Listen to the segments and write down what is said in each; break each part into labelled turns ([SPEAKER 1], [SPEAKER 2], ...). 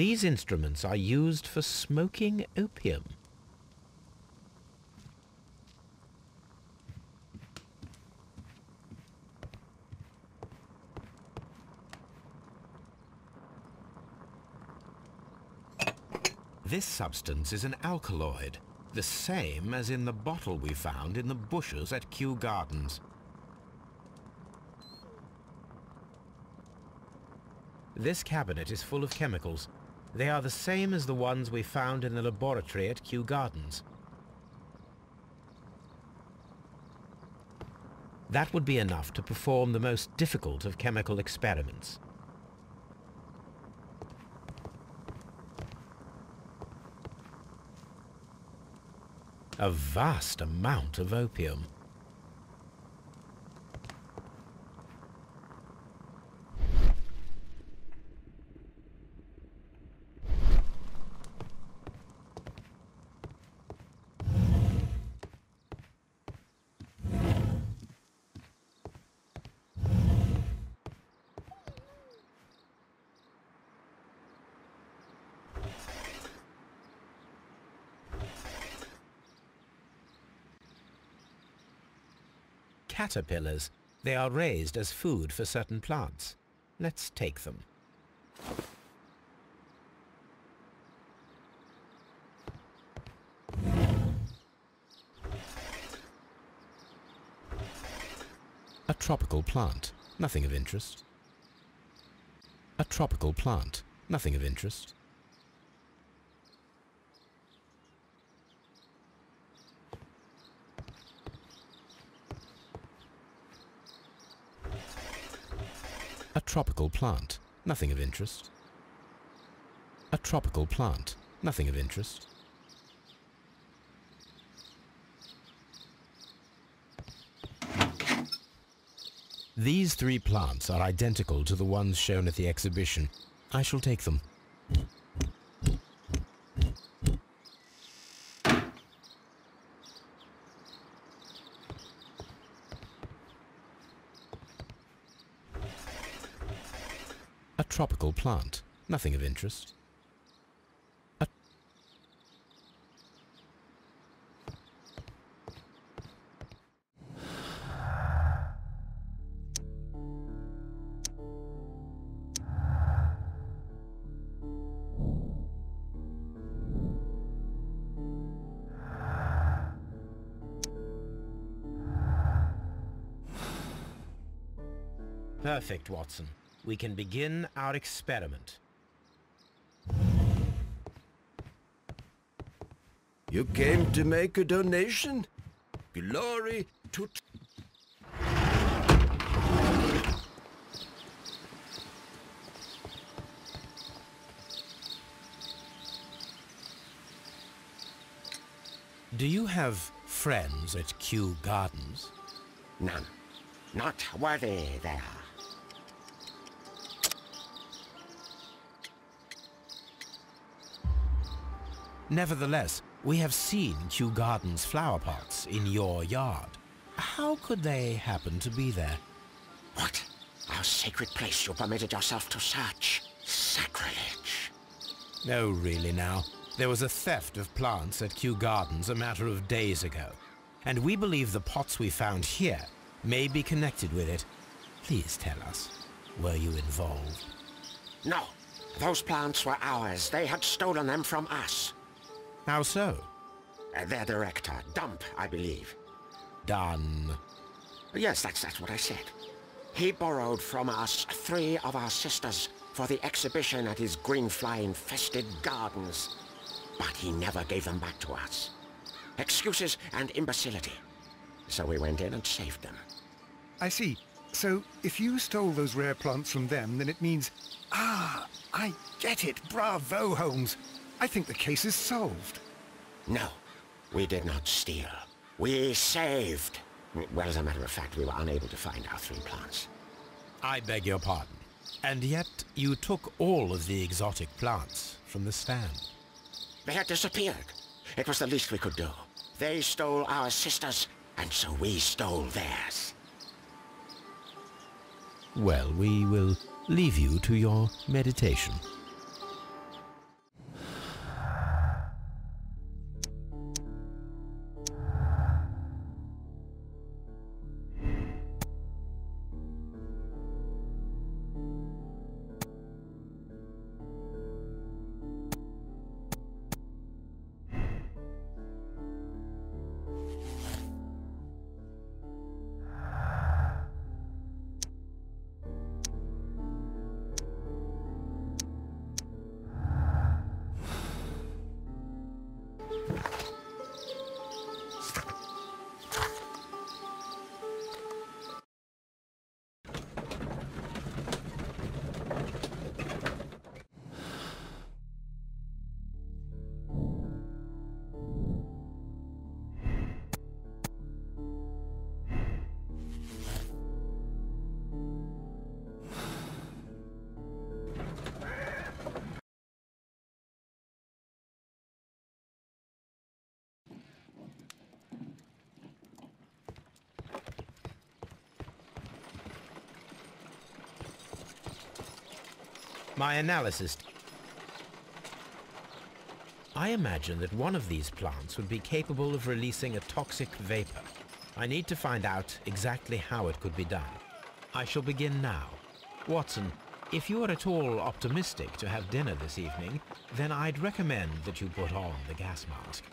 [SPEAKER 1] These instruments are used for smoking opium. This substance is an alkaloid, the same as in the bottle we found in the bushes at Kew Gardens. This cabinet is full of chemicals. They are the same as the ones we found in the laboratory at Kew Gardens. That would be enough to perform the most difficult of chemical experiments. A vast amount of opium. Caterpillars. They are raised as food for certain plants. Let's take them. A tropical plant. Nothing of interest. A tropical plant. Nothing of interest. A tropical plant. Nothing of interest. A tropical plant. Nothing of interest. These three plants are identical to the ones shown at the exhibition. I shall take them. A tropical plant. Nothing of interest. Perfect, Watson. We can begin our experiment.
[SPEAKER 2] You came to make a donation? Glory to...
[SPEAKER 1] Do you have friends at Kew Gardens?
[SPEAKER 3] None. Not worthy there.
[SPEAKER 1] Nevertheless, we have seen Kew Gardens flower pots in your yard. How could they happen to be there?
[SPEAKER 3] What? Our sacred place you permitted yourself to search? Sacrilege.
[SPEAKER 1] No, really now. There was a theft of plants at Kew Gardens a matter of days ago, and we believe the pots we found here may be connected with it. Please tell us, were you involved?
[SPEAKER 3] No. Those plants were ours. They had stolen them from us.
[SPEAKER 1] How so?
[SPEAKER 3] Their director, Dump, I believe.
[SPEAKER 1] Done.
[SPEAKER 3] Yes, that's what I said. He borrowed from us 3 of our sisters for the exhibition at his green fly-infested gardens. But he never gave them back to us. Excuses and imbecility. So we went in and saved them.
[SPEAKER 4] I see. So, if you stole those rare plants from them, then it means... Ah, I get it. Bravo, Holmes. I think the case is solved.
[SPEAKER 3] No, we did not steal. We saved. Well, as a matter of fact, we were unable to find our 3 plants.
[SPEAKER 1] I beg your pardon. And yet you took all of the exotic plants from the stand.
[SPEAKER 3] They had disappeared. It was the least we could do. They stole our sisters, and so we stole theirs.
[SPEAKER 1] Well, we will leave you to your meditation. My analysis... I imagine that one of these plants would be capable of releasing a toxic vapor. I need to find out exactly how it could be done. I shall begin now. Watson, if you are at all optimistic to have dinner this evening, then I'd recommend that you put on the gas mask.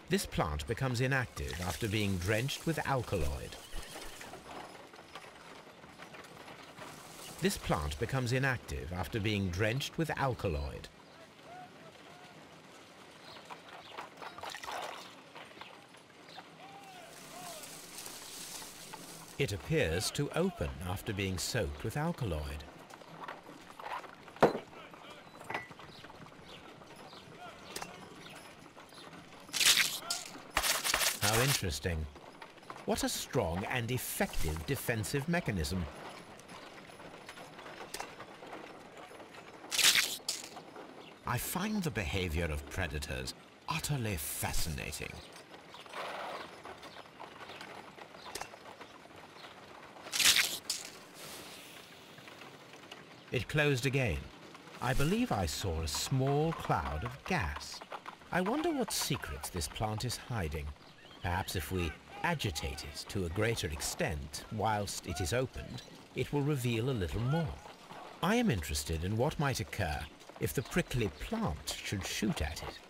[SPEAKER 1] This plant becomes inactive after being drenched with alkaloid. This plant becomes inactive after being drenched with alkaloid. It appears to open after being soaked with alkaloid. How interesting. What a strong and effective defensive mechanism. I find the behavior of predators utterly fascinating. It closed again. I believe I saw a small cloud of gas. I wonder what secrets this plant is hiding. Perhaps if we agitate it to a greater extent whilst it is opened, it will reveal a little more. I am interested in what might occur if the prickly plant should shoot at it.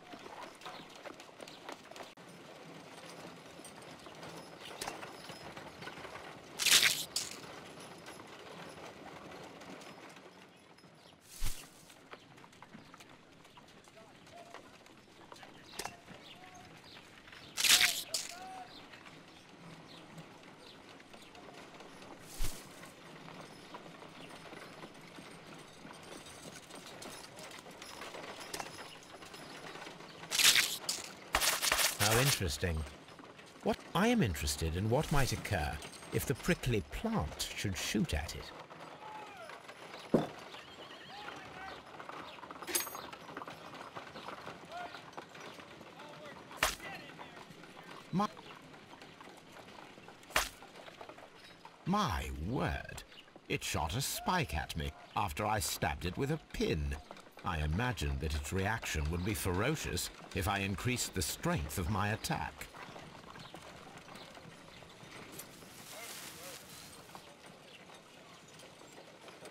[SPEAKER 1] How interesting. I am interested in what might occur if the prickly plant should shoot at it. My word! It shot a spike at me after I stabbed it with a pin. I imagined that its reaction would be ferocious if I increased the strength of my attack.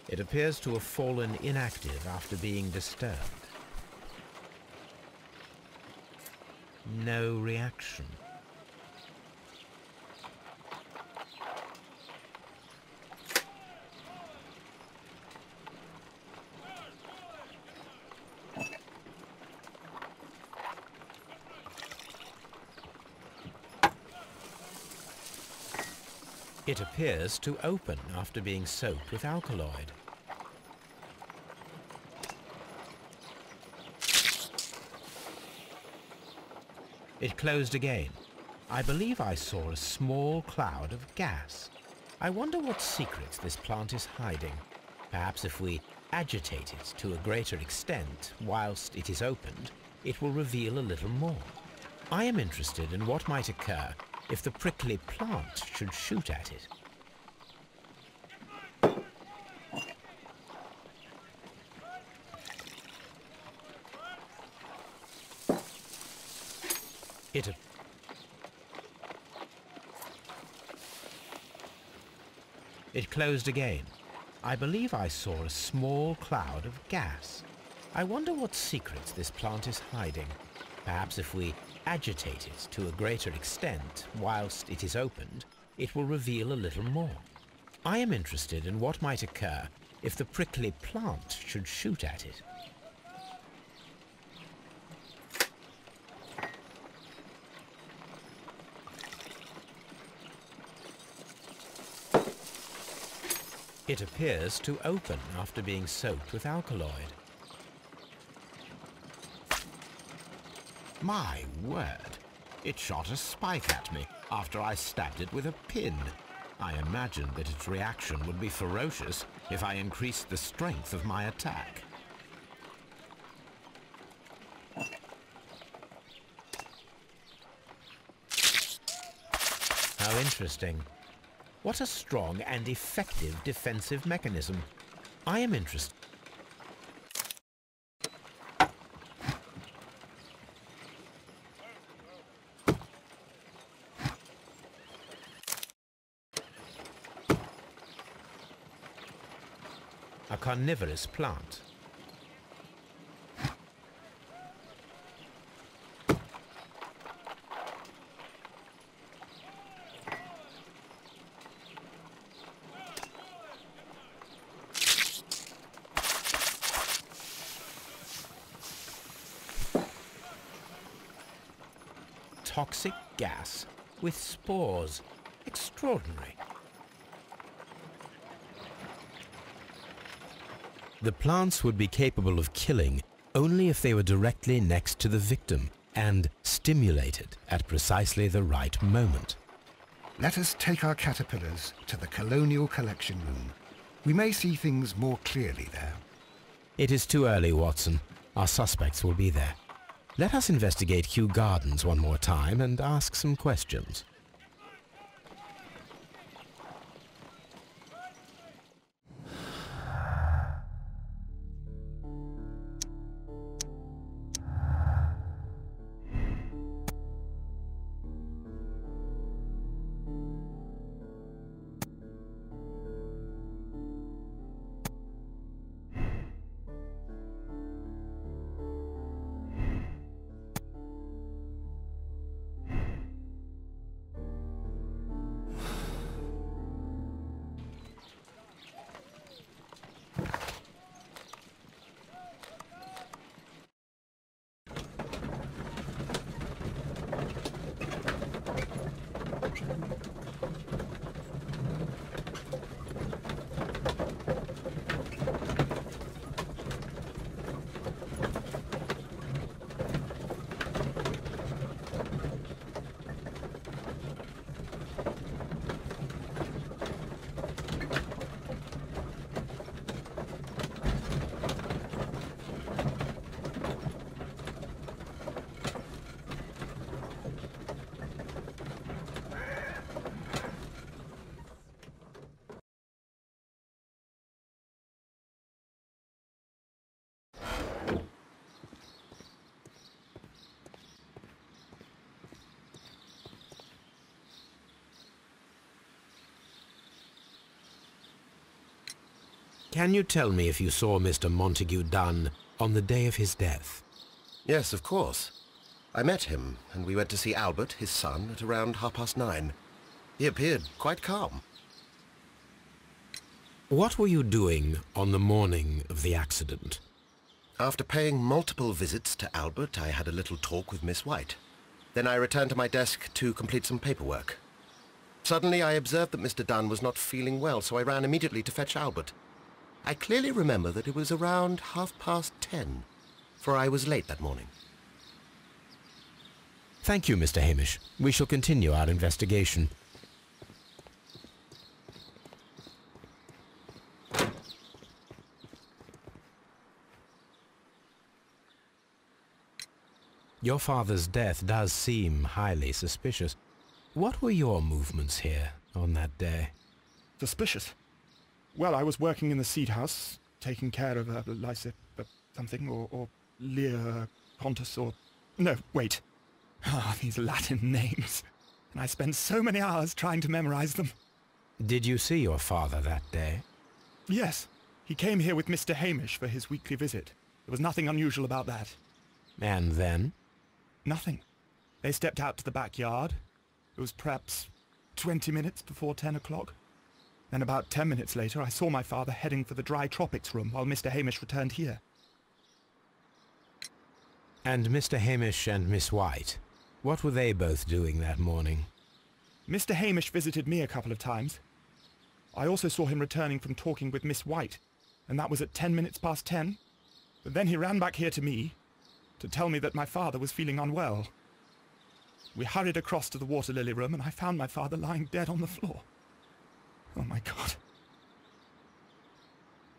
[SPEAKER 1] It appears to have fallen inactive after being disturbed. No reaction. It appears to open after being soaked with alkaloid. It closed again. I believe I saw a small cloud of gas. I wonder what secrets this plant is hiding. Perhaps if we agitate it to a greater extent whilst it is opened, it will reveal a little more. I am interested in what might occur if the prickly plant should shoot at it. It closed again. I believe I saw a small cloud of gas. I wonder what secrets this plant is hiding. Perhaps if we agitate it to a greater extent whilst it is opened, it will reveal a little more. I am interested in what might occur if the prickly plant should shoot at it. It appears to open after being soaked with alkaloid. My word! It shot a spike at me after I stabbed it with a pin. I imagined that its reaction would be ferocious if I increased the strength of my attack. How interesting. What a strong and effective defensive mechanism. I am interested. A carnivorous plant. Toxic gas with spores. Extraordinary. The plants would be capable of killing only if they were directly next to the victim and stimulated at precisely the right moment.
[SPEAKER 4] Let us take our caterpillars to the Colonial Collection Room. We may see things more clearly there.
[SPEAKER 1] It is too early, Watson. Our suspects will be there. Let us investigate Kew Gardens one more time and ask some questions. Can you tell me if you saw Mr. Montague Dunn on the day of his death?
[SPEAKER 2] Yes, of course. I met him, and we went to see Albert, his son, at around 9:30. He appeared quite calm.
[SPEAKER 1] What were you doing on the morning of the accident?
[SPEAKER 2] After paying multiple visits to Albert, I had a little talk with Miss White. Then I returned to my desk to complete some paperwork. Suddenly I observed that Mr. Dunn was not feeling well, so I ran immediately to fetch Albert. I clearly remember that it was around 10:30, for I was late that morning.
[SPEAKER 1] Thank you, Mr. Hamish. We shall continue our investigation. Your father's death does seem highly suspicious. What were your movements here on that day?
[SPEAKER 5] Suspicious? Well, I was working in the seed house, taking care of Lysa, something, or Lear Pontus, or... No, wait. Ah, these Latin names. And I spent so many hours trying to memorize them.
[SPEAKER 1] Did you see your father that day?
[SPEAKER 5] Yes. He came here with Mr. Hamish for his weekly visit. There was nothing unusual about that.
[SPEAKER 1] And then?
[SPEAKER 5] Nothing. They stepped out to the backyard. It was perhaps 20 minutes before 10 o'clock. Then about 10 minutes later, I saw my father heading for the dry tropics room while Mr. Hamish returned here.
[SPEAKER 1] And Mr. Hamish and Miss White, what were they both doing that morning?
[SPEAKER 5] Mr. Hamish visited me a couple of times. I also saw him returning from talking with Miss White, and that was at 10 minutes past 10. But then he ran back here to me to tell me that my father was feeling unwell. We hurried across to the water lily room, and I found my father lying dead on the floor. Oh my God.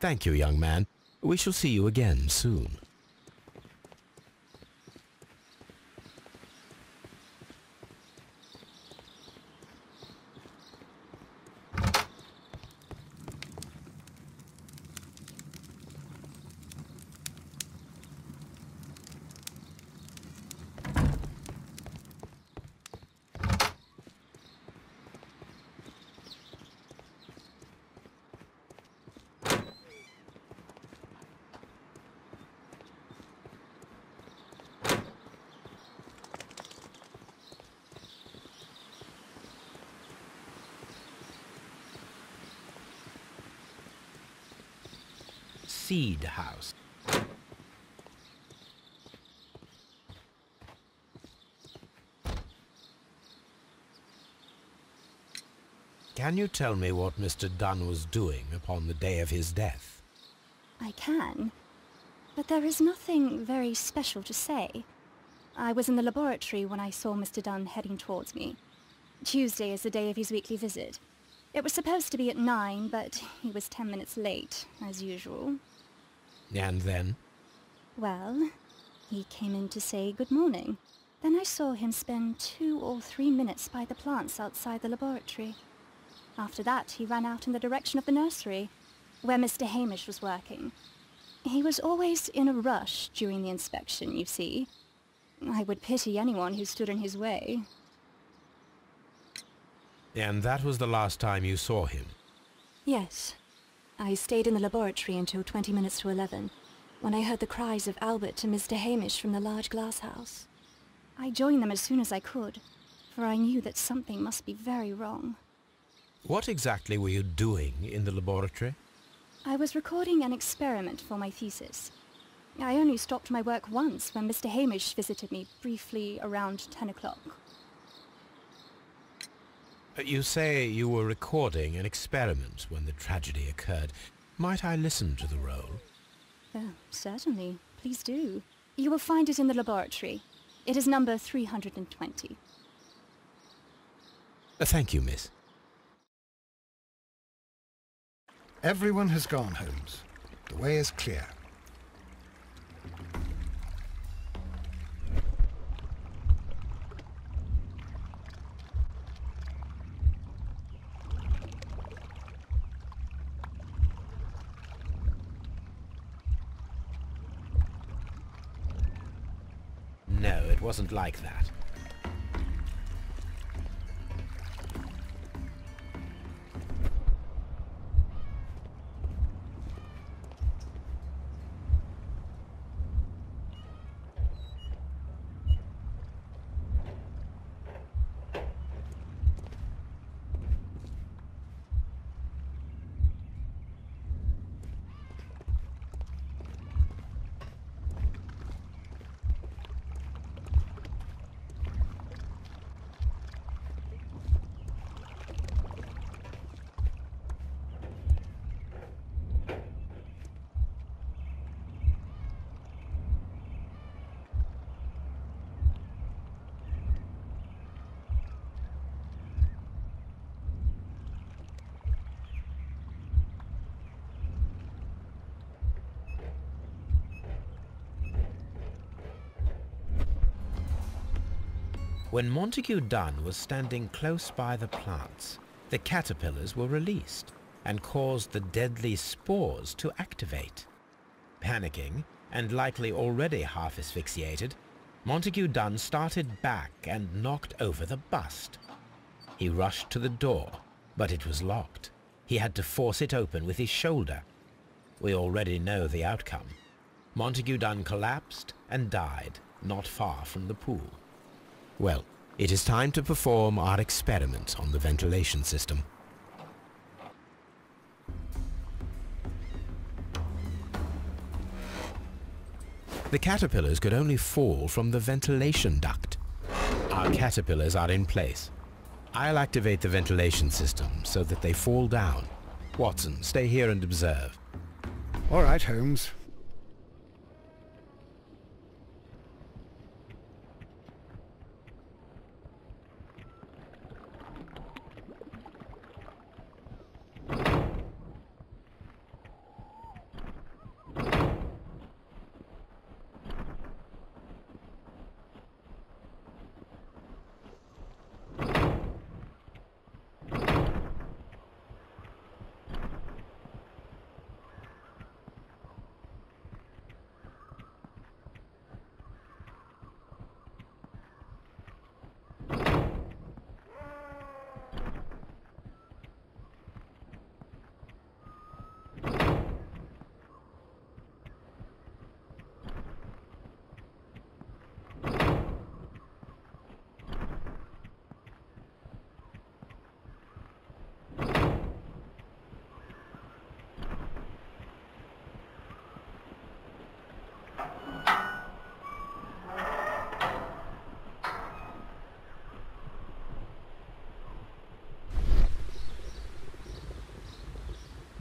[SPEAKER 1] Thank you, young man. We shall see you again soon. Seed house. Can you tell me what Mr. Dunn was doing upon the day of his death?
[SPEAKER 6] I can, but there is nothing very special to say. I was in the laboratory when I saw Mr. Dunn heading towards me. Tuesday is the day of his weekly visit. It was supposed to be at 9, but he was 10 minutes late, as usual.
[SPEAKER 1] And then?
[SPEAKER 6] Well, he came in to say good morning. Then I saw him spend 2 or 3 minutes by the plants outside the laboratory. After that, he ran out in the direction of the nursery, where Mr. Hamish was working. He was always in a rush during the inspection, you see. I would pity anyone who stood in his way.
[SPEAKER 1] And that was the last time you saw him?
[SPEAKER 6] Yes. I stayed in the laboratory until 20 minutes to 11, when I heard the cries of Albert and Mr. Hamish from the large glass house. I joined them as soon as I could, for I knew that something must be very wrong.
[SPEAKER 1] What exactly were you doing in the laboratory?
[SPEAKER 6] I was recording an experiment for my thesis. I only stopped my work once when Mr. Hamish visited me briefly around 10 o'clock.
[SPEAKER 1] You say you were recording an experiment when the tragedy occurred. Might I listen to the roll?
[SPEAKER 6] Certainly. Please do. You will find it in the laboratory. It is number 320.
[SPEAKER 1] Thank you, miss.
[SPEAKER 4] Everyone has gone, Holmes. The way is clear.
[SPEAKER 1] No, it wasn't like that. When Montague Dunn was standing close by the plants, the caterpillars were released and caused the deadly spores to activate. Panicking, and likely already half asphyxiated, Montague Dunn started back and knocked over the bust. He rushed to the door, but it was locked. He had to force it open with his shoulder. We already know the outcome. Montague Dunn collapsed and died not far from the pool. Well, it is time to perform our experiment on the ventilation system. The caterpillars could only fall from the ventilation duct. Our caterpillars are in place. I'll activate the ventilation system so that they fall down. Watson, stay here and observe.
[SPEAKER 4] All right, Holmes.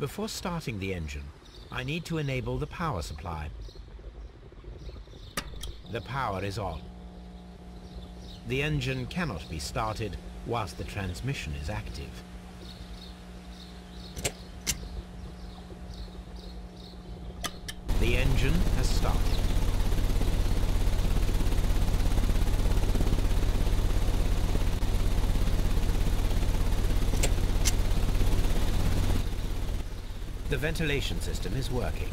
[SPEAKER 1] Before starting the engine, I need to enable the power supply. The power is on. The engine cannot be started whilst the transmission is active. The engine has started. The ventilation system is working.